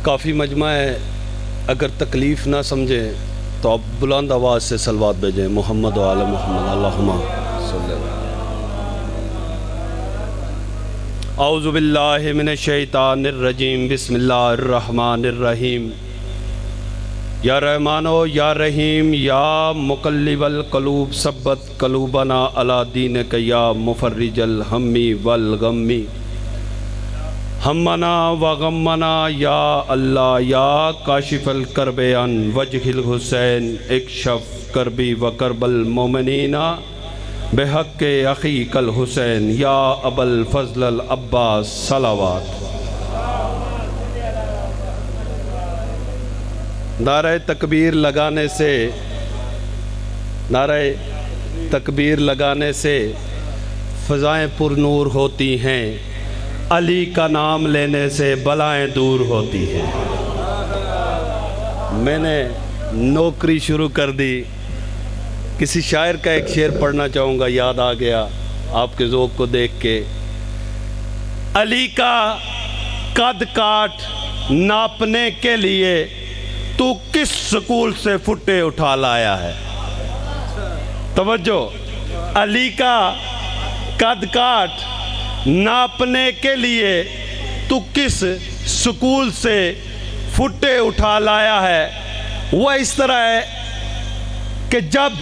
کافی مجمع ہے، اگر تکلیف نہ سمجھیں تو آپ بلند آواز سے صلوات بھیجیں محمد و آل محمد اللہم صلی اللہ۔ اعوذ باللہ من الشیطان الرجیم، بسم اللہ الرحمن الرحیم۔ یا رحمانو یا رحیم یا مقلب القلوب ثبت قلوبنا علی دینک یا مفرج الہم والغم، ہمنا وغمنا یا اللہ یا کاشف الکرب عن وجہ الحسین اکشف کربی وکرب المومنین بحق اخیک الحسین یا ابا الفضل العباس صلوات۔ نعرہ تکبیر لگانے سے فضائیں پر نور ہوتی ہیں، علی کا نام لینے سے بلائیں دور ہوتی ہیں۔ میں نے نوکری شروع کر دی، کسی شاعر کا ایک شعر پڑھنا چاہوں گا، یاد آ گیا آپ کے ذوق کو دیکھ کے۔ علی کا قد کاٹ ناپنے کے لیے تو کس سکول سے پھٹے اٹھا لایا ہے؟ توجہ، علی کا قد کاٹ ناپنے کے لیے تو کس سکول سے پھٹے اٹھا لایا ہے؟ وہ اس طرح ہے کہ جب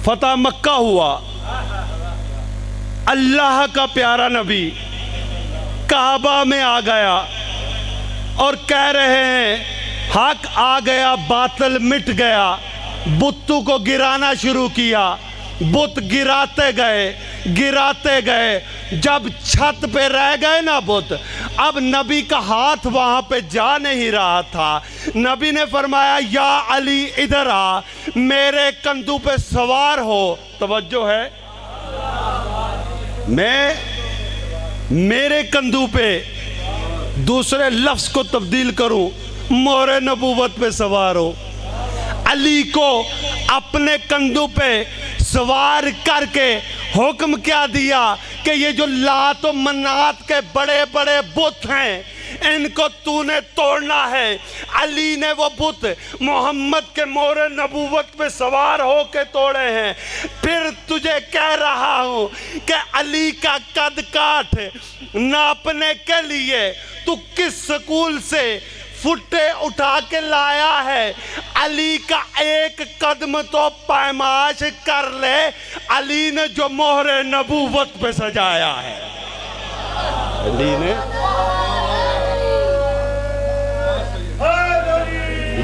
فتح مکہ ہوا، اللہ کا پیارا نبی کعبہ میں آ گیا اور کہہ رہے ہیں حق آ گیا باطل مٹ گیا، بتوں کو گرانا شروع کیا، بت گراتے گئے، جب چھت پہ رہ گئے نا بت، اب نبی کا ہاتھ وہاں پہ جا نہیں رہا تھا۔ نبی نے فرمایا یا علی ادھر آ، میرے کندھوں پہ سوار ہو۔ توجہ ہے، میں میرے کندھوں پہ دوسرے لفظ کو تبدیل کروں، مہر نبوت پہ سوار ہو۔ علی کو اپنے کندھوں پہ سوار کر کے حکم کیا دیا کہ یہ جو لات و منات کے بڑے بڑے بت ہیں ان کو تو نے توڑنا ہے۔ علی نے وہ بت محمد کے مہر نبوت پہ سوار ہو کے توڑے ہیں۔ پھر تجھے کہہ رہا ہوں کہ علی کا قد کاٹ ناپنے کے لیے تو کس سکول سے پھٹے اٹھا کے لایا ہے؟ علی کا ایک قدم تو پیمائش کر لے، علی نے جو مہر نبوت پہ سجایا ہے۔ علی نے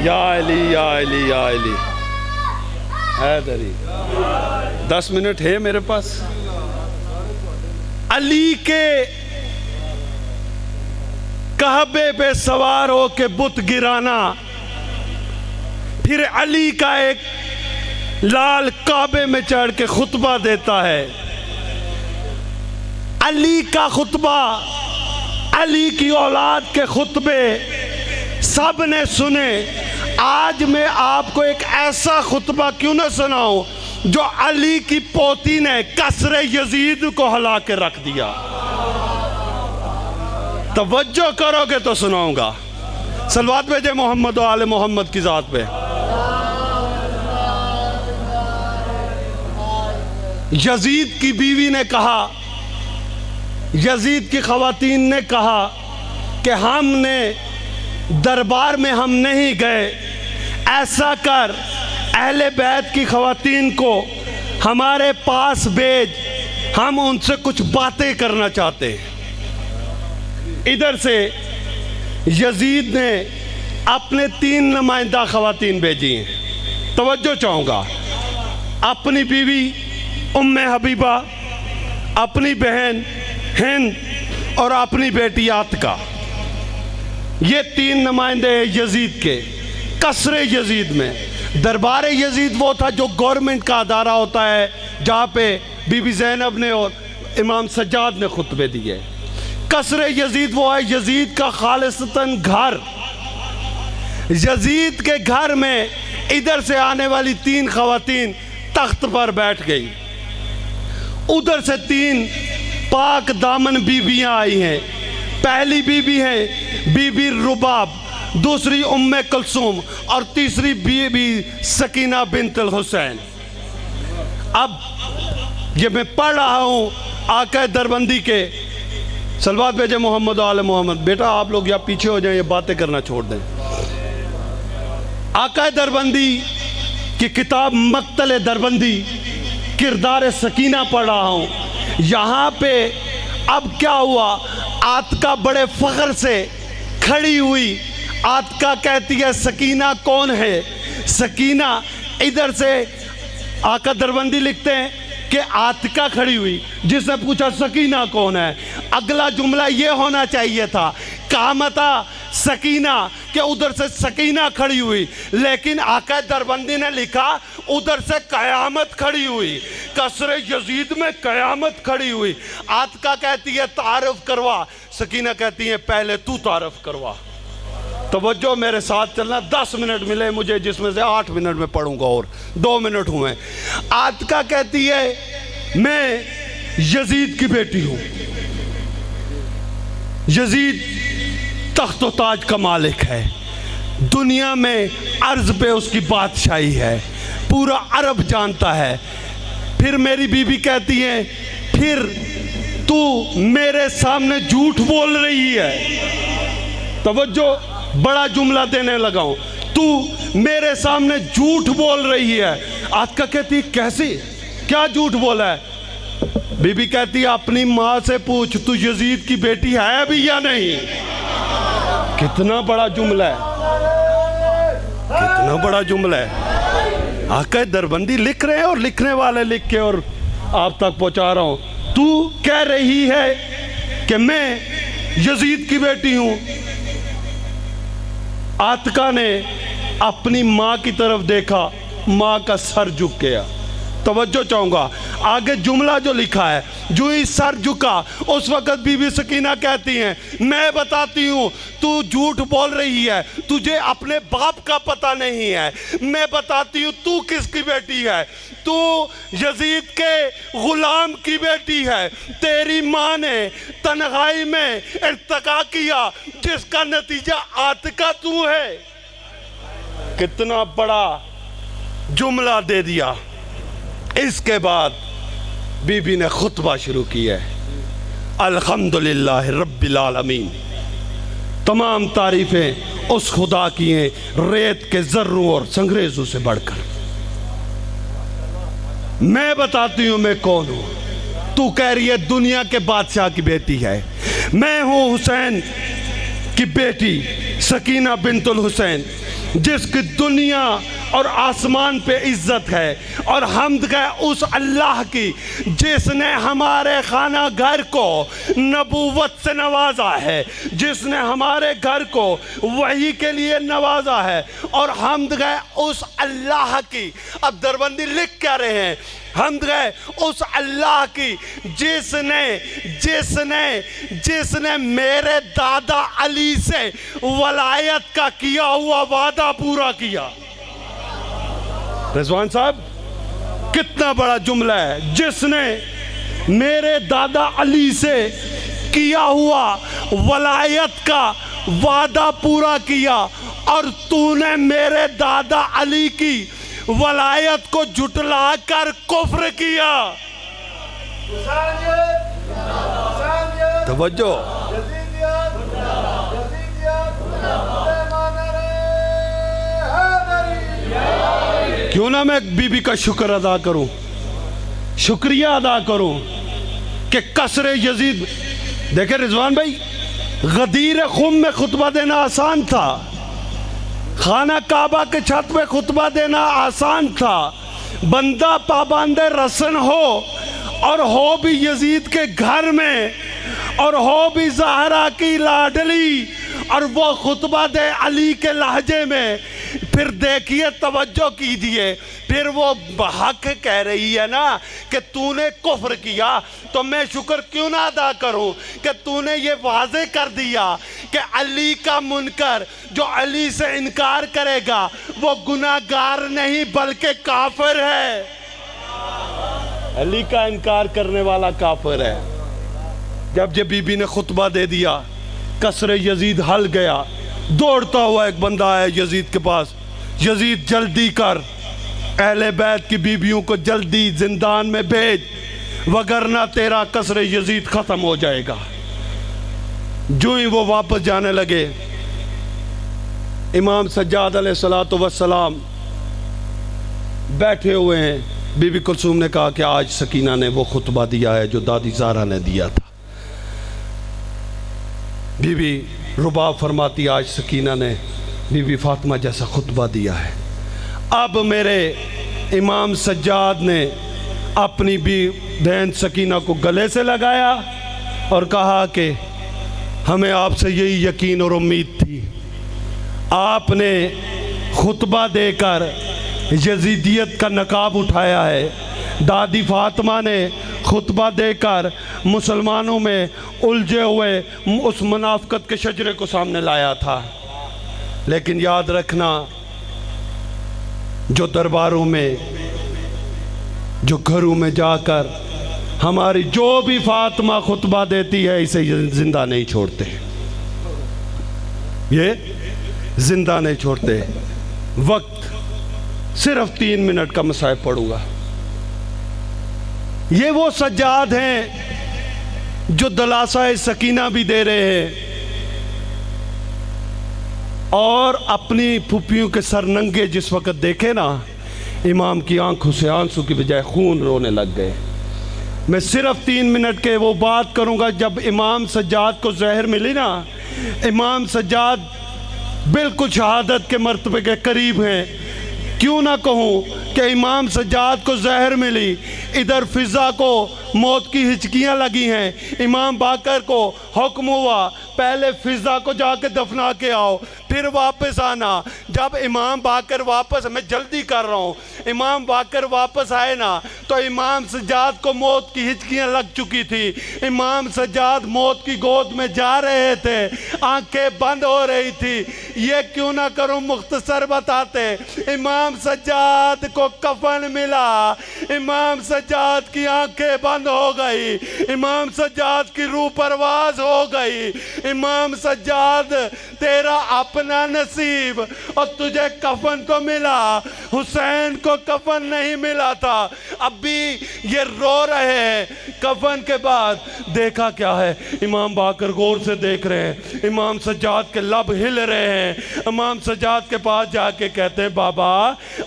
یا علی یا علی یا علی حیدری۔ 10 منٹ ہے میرے پاس۔ علی کے کعبے پہ سوار ہو کے بت گرانا، پھر علی کا ایک لال کعبے میں چڑھ کے خطبہ دیتا ہے۔ علی کا خطبہ، علی کی اولاد کے خطبے سب نے سنے۔ آج میں آپ کو ایک ایسا خطبہ کیوں نہ سناؤں جو علی کی پوتی نے کسر یزید کو ہلا کے رکھ دیا۔ توجہ کرو گے تو سناؤں گا۔ صلوات بھیجے محمد و آل محمد کی ذات پہ۔ یزید کی بیوی نے کہا، یزید کی خواتین نے کہا کہ ہم نے دربار میں ہم نہیں گئے، ایسا کر اہل بیت کی خواتین کو ہمارے پاس بھیج، ہم ان سے کچھ باتیں کرنا چاہتے ہیں۔ ادھر سے یزید نے اپنے 3 نمائندہ خواتین بھیجی ہیں۔ توجہ چاہوں گا، اپنی بیوی ام حبیبہ، اپنی بہن ہند اور اپنی بیٹی عاتکہ، یہ 3 نمائندے یزید کے قصر یزید میں۔ دربار یزید وہ تھا جو گورنمنٹ کا ادارہ ہوتا ہے، جہاں پہ بی بی زینب نے اور امام سجاد نے خطبے دیے۔ قصر یزید وہ ہے یزید کا خالصتاً گھر۔ یزید کے گھر میں ادھر سے آنے والی 3 خواتین تخت پر بیٹھ گئی، ادھر سے 3 پاک دامن بیویاں آئی ہیں۔ پہلی بیوی ہیں بی بی رباب، دوسری ام کلثوم اور تیسری بیوی سکینہ بنت الحسین۔ اب یہ میں پڑھ رہا ہوں آقا دربندی کے، صلوات بھیجے محمد و آل محمد۔ بیٹا آپ لوگ یا پیچھے ہو جائیں، یہ باتیں کرنا چھوڑ دیں۔ آقا دربندی کی کتاب مقتل دربندی کردار سکینہ پڑھ رہا ہوں۔ یہاں پہ اب کیا ہوا، عاتقہ بڑے فخر سے کھڑی ہوئی۔ عاتقہ کہتی ہے سکینہ کون ہے؟ سکینہ ادھر سے آقا دربندی لکھتے ہیں کہ عاتقہ کھڑی ہوئی، جس نے پوچھا سکینہ کون ہے؟ اگلا جملہ یہ ہونا چاہیے تھا قامتا سکینہ، کہ ادھر سے سکینہ کھڑی ہوئی، لیکن آقا دربندی نے لکھا ادھر سے قیامت کھڑی ہوئی، قصر یزید میں قیامت کھڑی ہوئی۔ عاتقہ کہتی ہے تعارف کروا، سکینہ کہتی ہے پہلے تو تعارف کروا۔ توجہ میرے ساتھ چلنا، 10 منٹ ملے مجھے، جس میں سے 8 منٹ میں پڑھوں گا اور 2 منٹ ہوئے۔ عاتقہ کہتی ہے میں یزید کی بیٹی ہوں، یزید تخت و تاج کا مالک ہے، دنیا میں عرض پہ اس کی بادشاہی ہے، پورا عرب جانتا ہے۔ پھر میری بیوی کہتی ہے پھر تو میرے سامنے جھوٹ بول رہی ہے۔ توجہ، بڑا جملہ دینے لگا ہوں، تو میرے سامنے جھوٹ بول رہی ہے۔ عاتقہ کہتی کیسی، کیا جھوٹ بولا ہے؟ بی بی کہتی ہے اپنی ماں سے پوچھ تو یزید کی بیٹی ہے ابھی یا نہیں؟ کتنا بڑا جملہ ہے، کتنا بڑا جملہ ہے۔ آقا دربندی لکھ رہے ہیں اور لکھنے والے لکھ کے اور آپ تک پہنچا رہا ہوں۔ تو کہہ رہی ہے کہ میں یزید کی بیٹی ہوں۔ عاتقہ نے اپنی ماں کی طرف دیکھا، ماں کا سر جھک گیا۔ توجہ چاہوں گا، آگے جملہ جو لکھا ہے، جو ہی سر جھکا اس وقت بی بی سکینہ کہتی ہیں میں بتاتی ہوں تو جھوٹ بول رہی ہے، تجھے اپنے باپ کا پتہ نہیں ہے، میں بتاتی ہوں تو کس کی بیٹی ہے، تو یزید کے غلام کی بیٹی ہے۔ تیری ماں نے تنہائی میں ارتقا کیا، جس کا نتیجہ عاتقہ تو ہے۔ کتنا بڑا جملہ دے دیا۔ اس کے بعد بی بی نے خطبہ شروع کیا ہے، الحمدللہ رب العالمین، تمام تعریفیں اس خدا کی ہیں ریت کے ذروں اور سنگریزوں سے بڑھ کر۔ میں بتاتی ہوں میں کون ہوں۔ تو کہہ رہی ہے دنیا کے بادشاہ کی بیٹی ہے، میں ہوں حسین کی بیٹی سکینہ بنت الحسین، جس کی دنیا اور آسمان پہ عزت ہے، اور حمد ہے اس اللہ کی جس نے ہمارے خانہ گھر کو نبوت سے نوازا ہے، جس نے ہمارے گھر کو وحی کے لیے نوازا ہے، اور حمد ہے اس اللہ کی۔ اب دربندی لکھ کیا رہے ہیں؟ حمد ہے اس اللہ کی جس نے میرے دادا علی سے ولایت کا کیا ہوا وعدہ پورا کیا۔ رضوان صاحب کتنا بڑا جملہ ہے، جس نے میرے دادا علی سے کیا ہوا ولایت کا وعدہ پورا کیا، اور تو نے میرے دادا علی کی ولایت کو جھٹلا کر کفر کیا۔ توجہ، کیوں نہ میں بی بی کا شکر ادا کروں، شکریہ ادا کروں کہ قصر یزید۔ دیکھیں رضوان بھائی، غدیر خم میں خطبہ دینا آسان تھا، خانہ کعبہ کے چھت پہ خطبہ دینا آسان تھا، بندہ پابند رسن ہو اور ہو بھی یزید کے گھر میں، اور ہو بھی زہرا کی لاڈلی، اور وہ خطبہ دے علی کے لہجے میں۔ پھر دیکھیے، توجہ کیجئے، پھر وہ حق کہہ رہی ہے نا کہ تو نے کفر کیا، تو میں شکر کیوں نہ ادا کروں کہ تو نے یہ واضح کر دیا کہ علی کا منکر جو علی سے انکار کرے گا وہ گناہگار نہیں بلکہ کافر ہے۔ علی کا انکار کرنے والا کافر ہے۔ جب یہ بی بی نے خطبہ دے دیا، قصر یزید ہل گیا. دوڑتا ہوا ایک بندہ آیا یزید کے پاس, یزید جلدی کر, اہل بیت کی بیویوں کو جلدی زندان میں بھیج, وگرنہ تیرا قصر یزید ختم ہو جائے گا. جو ہی وہ واپس جانے لگے, امام سجاد علیہ السلام بیٹھے ہوئے ہیں. بی بی کلثوم نے کہا کہ آج سکینہ نے وہ خطبہ دیا ہے جو دادی زہرا نے دیا تھا. بی بی رباب فرماتی آج سکینہ نے بی بی فاطمہ جیسا خطبہ دیا ہے. اب میرے امام سجاد نے اپنی بہن سکینہ کو گلے سے لگایا اور کہا کہ ہمیں آپ سے یہی یقین اور امید تھی. آپ نے خطبہ دے کر یزیدیت کا نقاب اٹھایا ہے. دادی فاطمہ نے خطبہ دے کر مسلمانوں میں الجھے ہوئے اس منافقت کے شجرے کو سامنے لایا تھا. لیکن یاد رکھنا, جو درباروں میں, جو گھروں میں جا کر ہماری جو بھی فاطمہ خطبہ دیتی ہے اسے زندہ نہیں چھوڑتے, یہ زندہ نہیں چھوڑتے. وقت صرف 3 منٹ کا مصائب پڑھوں گا. یہ وہ سجاد ہیں جو دلاسہ سکینہ بھی دے رہے ہیں اور اپنی پھپھیوں کے سر ننگے جس وقت دیکھے نا, امام کی آنکھوں سے آنسو کی بجائے خون رونے لگ گئے. میں صرف 3 منٹ کے وہ بات کروں گا جب امام سجاد کو زہر ملی نا. امام سجاد بالکل شہادت کے مرتبے کے قریب ہیں. کیوں نہ کہوں کہ امام سجاد کو زہر ملی, ادھر فضا کو موت کی ہچکیاں لگی ہیں. امام باقر کو حکم ہوا پہلے فضا کو جا کے دفنا کے آؤ, پھر واپس آنا. جب امام باقر واپس, میں جلدی کر رہا ہوں, امام باقر واپس آئے نا تو امام سجاد کو موت کی ہچکیاں لگ چکی تھی. امام سجاد موت کی گود میں جا رہے تھے, آنکھیں بند ہو رہی تھی. یہ کیوں نہ کروں مختصر بتاتے. امام سجاد کو کفن ملا, امام سجاد کی آنکھیں بند ہو گئی, امام سجاد کی روح پرواز ہو گئی. امام سجاد تیرا اپنا نصیب, اور تجھے کفن تو ملا, حسین کو کفن نہیں ملا تھا. اب بھی یہ رو رہے ہیں. کفن کے بعد دیکھا کیا ہے, امام باقر غور سے دیکھ رہے ہیں, امام سجاد کے لب ہل رہے ہیں. امام سجاد کے پاس جا کے کہتے ہیں بابا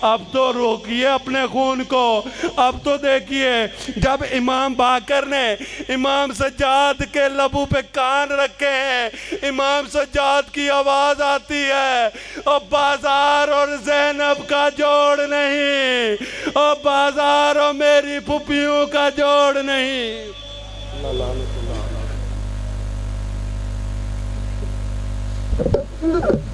اب تو روکیے اپنے خون کو, اب تو دیکھیے. جب امام باقر نے امام سجاد کے لبوں پہ کان رکھے ہیں, امام سجاد کی آواز آتی ہے, او بازار اور زینب کا جوڑ نہیں, او بازار اور میری پھپھیوں کا جوڑ نہیں. اللہ